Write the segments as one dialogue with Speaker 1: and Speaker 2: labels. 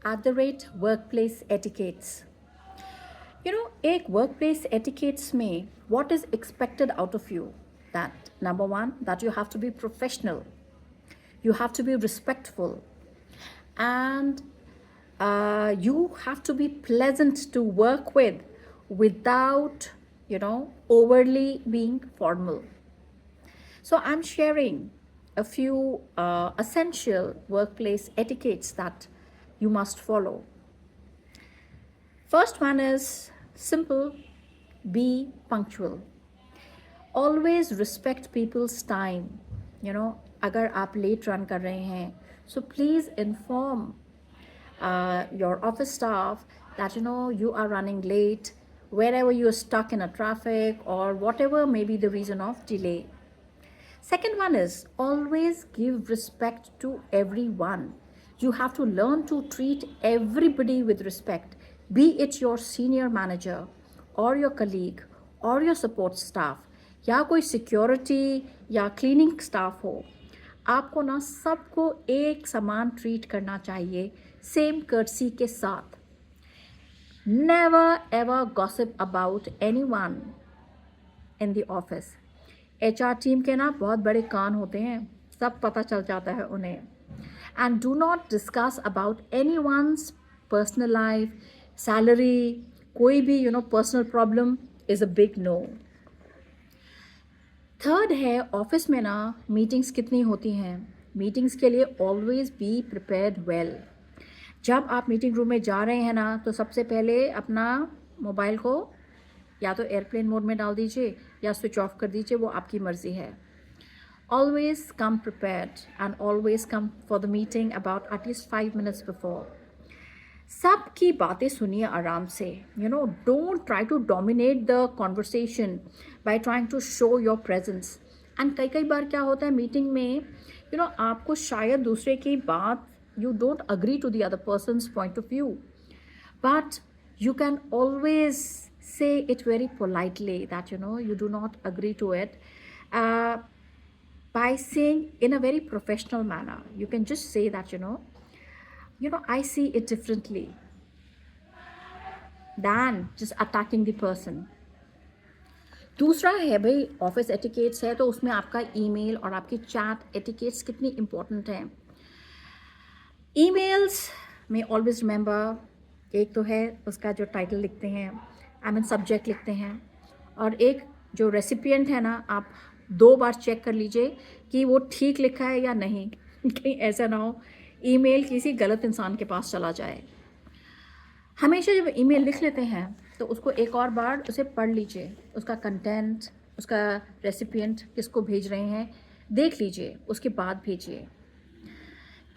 Speaker 1: @workplace etiquettes. एक workplace etiquettes में what is expected out of you? That number one, that you have to be professional, you have to be respectful, and you have to be pleasant to work with without, overly being formal. So I'm sharing a few essential workplace etiquettes that you must follow. First one is simple: be punctual. Always respect people's time. अगर आप late run कर रहे हैं, so please inform your office staff that you are running late, wherever you are stuck in a traffic or whatever may be the reason of delay. Second one is always give respect to everyone. You have to learn to treat everybody with respect, be it your senior manager or your colleague or your support staff, या कोई security या cleaning staff हो. आपको ना सबको एक समान treat करना चाहिए, सेम कर्टसी के साथ. Never ever gossip about anyone in the office. HR team के ना बहुत बड़े कान होते हैं, सब पता चल जाता है उन्हें. And do not discuss about anyone's personal life, salary, कोई भी personal problem is a big no. Third है, ऑफिस में ना मीटिंग्स कितनी होती हैं. मीटिंग्स के लिए ऑलवेज बी प्रिपेयर्ड वेल. जब आप मीटिंग रूम में जा रहे हैं ना, तो सबसे पहले अपना मोबाइल को या तो एयरप्लेन मोड में डाल दीजिए या स्विच ऑफ कर दीजिए, वो आपकी मर्ज़ी है. Always come prepared and always come for the meeting about at least 5 minutes before. सबकी बातें सुनिए आराम से. Don't try to dominate the conversation by trying to show your presence. And कई बार क्या होता है मीटिंग में, आपको शायद दूसरे की बात, you don't agree to the other person's point of view, but you can always say it very politely that you do not agree to it, by saying in a very professional manner. You can just say that I see it differently, than just attacking the person. दूसरा है भाई, office etiquettes है तो उसमें आपका email और आपकी chat etiquettes कितनी इंपॉर्टेंट है. ईमेल्स में ऑलवेज रिमेंबर, एक तो है उसका जो टाइटल लिखते हैं, सब्जेक्ट लिखते हैं, और एक जो रेसिपिएंट है ना, आप 2 बार चेक कर लीजिए कि वो ठीक लिखा है या नहीं. कहीं ऐसा ना हो ईमेल किसी गलत इंसान के पास चला जाए. हमेशा जब ईमेल लिख लेते हैं तो उसको एक और बार उसे पढ़ लीजिए, उसका कंटेंट, उसका रेसिपिएंट किसको भेज रहे हैं देख लीजिए, उसके बाद भेजिए.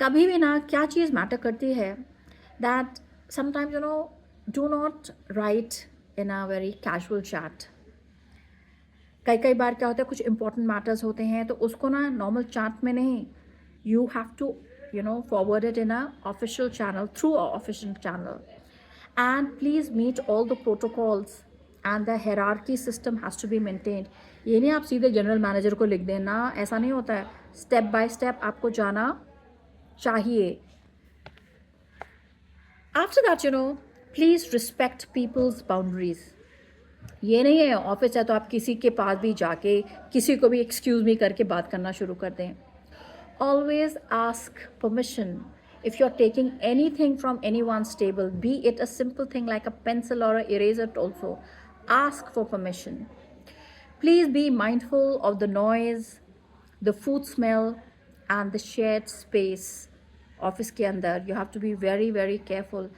Speaker 1: कभी भी ना क्या चीज़ मैटर करती है, that sometimes do not right in a very casual chat. कई बार क्या होता है, कुछ इंपॉर्टेंट मैटर्स होते हैं तो उसको ना नॉर्मल चैट में नहीं, you have to forward it in a official channel, through a official channel. And please meet all the protocols and the hierarchy system has to be maintained. ये नहीं आप सीधे जनरल मैनेजर को लिख देना, ऐसा नहीं होता है. स्टेप बाय स्टेप आपको जाना चाहिए. After that please respect people's boundaries. ये नहीं है ऑफिस है तो आप किसी के पास भी जाके किसी को भी एक्सक्यूज़ मी करके बात करना शुरू कर दें. Always ask permission if you're taking anything from anyone's table, be it a simple thing like a pencil or an eraser also. Ask for permission. Please be mindful of the noise, the food smell, and the shared space. Office के अंदर you have to be very very careful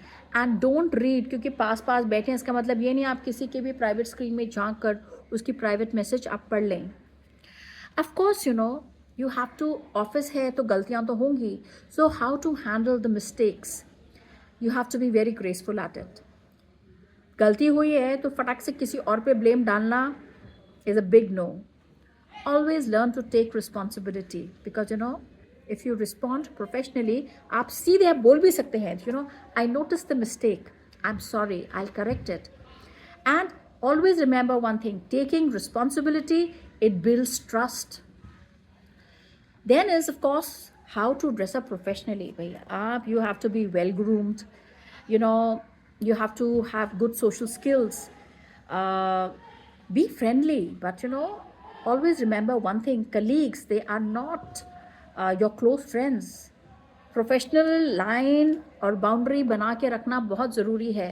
Speaker 1: and don't read, क्योंकि पास पास बैठे हैं इसका मतलब ये नहीं आप किसी के भी प्राइवेट स्क्रीन में झांक कर उसकी प्राइवेट मैसेज आप पढ़ लें. Of course you have to, office है तो गलतियाँ तो होंगी, so how to handle the mistakes, you have to be very graceful at it. गलती हुई है तो फटाक से किसी और पे ब्लेम डालना is a big no. Always learn to take responsibility because if you respond professionally, आप सीधे आप बोल भी सकते हैं, I noticed the mistake, I'm sorry, I'll correct it. And always remember one thing, taking responsibility, it builds trust. Then is of course how to dress up professionally. भाई आप you have to be well groomed, you know, you have to have good social skills, uh, be friendly, but you know, always remember one thing: colleagues, they are not your close friends. Professional line और boundary बना के रखना बहुत ज़रूरी है.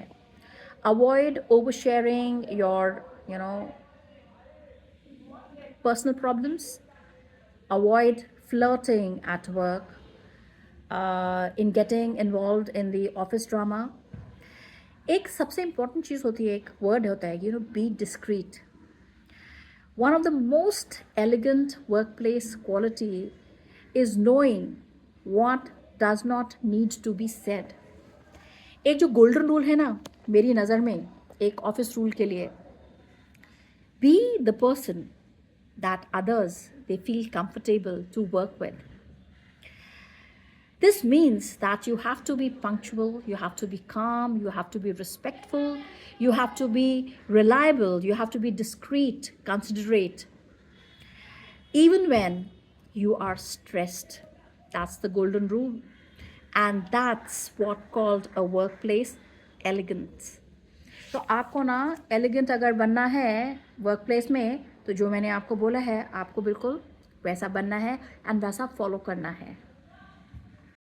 Speaker 1: Avoid over sharing your personal problems. Avoid flirting at work, in getting involved in the office drama. एक सबसे important चीज़ होती है, एक वर्ड होता है, be discreet. One of the most elegant workplace quality is knowing what does not need to be said. एक जो golden rule है ना मेरी नज़र में एक ऑफिस रूल के लिए, be the person that others they feel comfortable to work with. This means that you have to be punctual, you have to be calm, you have to be respectful, you have to be reliable, you have to be discreet, considerate, even when you are stressed. That's the golden rule, and that's what called a workplace elegance. तो आपको ना elegant अगर बनना है work place में, तो जो मैंने आपको बोला है आपको बिल्कुल वैसा बनना है एंड वैसा फॉलो करना है.